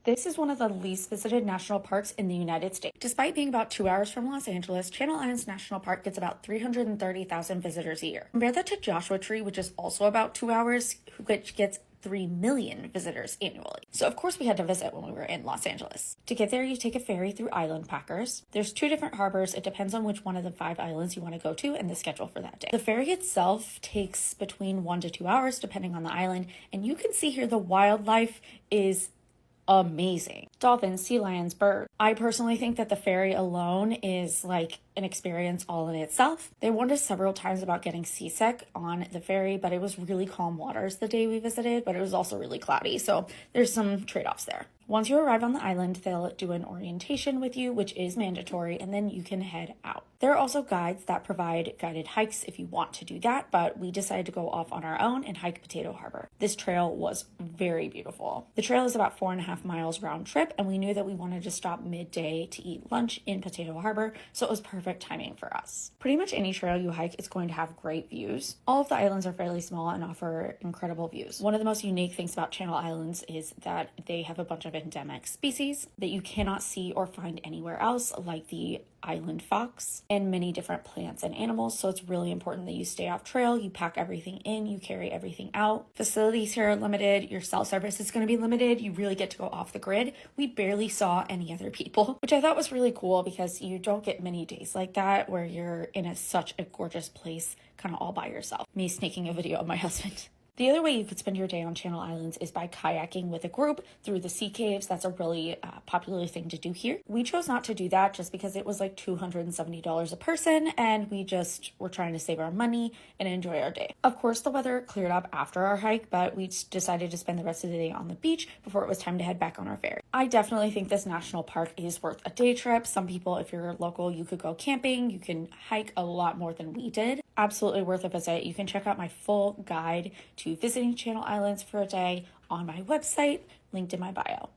This is one of the least visited national parks in the United States. Despite being about 2 hours from Los Angeles, Channel Islands National Park gets about 330,000 visitors a year. Compare that to Joshua Tree, which is also about 2 hours, which gets 3 million visitors annually. So of course we had to visit when we were in Los Angeles. To get there, you take a ferry through Island Packers. There's 2 different harbors. It depends on which one of the 5 islands you want to go to and the schedule for that day. The ferry itself takes between 1 to 2 hours depending on the island, and you can see here the wildlife is amazing. Dolphins, sea lions, birds. I personally think that the ferry alone is like an experience all in itself. They warned us several times about getting seasick on the ferry, but it was really calm waters the day we visited, but it was also really cloudy, so there's some trade-offs there. Once you arrive on the island, they'll do an orientation with you, which is mandatory, and then you can head out. There are also guides that provide guided hikes if you want to do that, but we decided to go off on our own and hike Potato Harbor. This trail was very beautiful. The trail is about 4.5 miles round trip, and we knew that we wanted to stop midday to eat lunch in Potato Harbor, so it was perfect timing for us. Pretty much any trail you hike is going to have great views. All of the islands are fairly small and offer incredible views. One of the most unique things about Channel Islands is that they have a bunch of endemic species that you cannot see or find anywhere else, like the island fox and many different plants and animals. So it's really important that you stay off trail, you pack everything in, you carry everything out. Facilities here are limited, your cell service is going to be limited, you really get to go off the grid. We barely saw any other people, which I thought was really cool because you don't get many days like that where you're in such a gorgeous place kind of all by yourself. Me sneaking a video of my husband. The other way you could spend your day on Channel Islands is by kayaking with a group through the sea caves. That's a really popular thing to do here. We chose not to do that just because it was like $270 a person, and we just were trying to save our money and enjoy our day. Of course, the weather cleared up after our hike, but we decided to spend the rest of the day on the beach before it was time to head back on our ferry. I definitely think this national park is worth a day trip. Some people, if you're local, you could go camping. You can hike a lot more than we did. Absolutely worth a visit. You can check out my full guide to visiting Channel Islands for a day on my website, linked in my bio.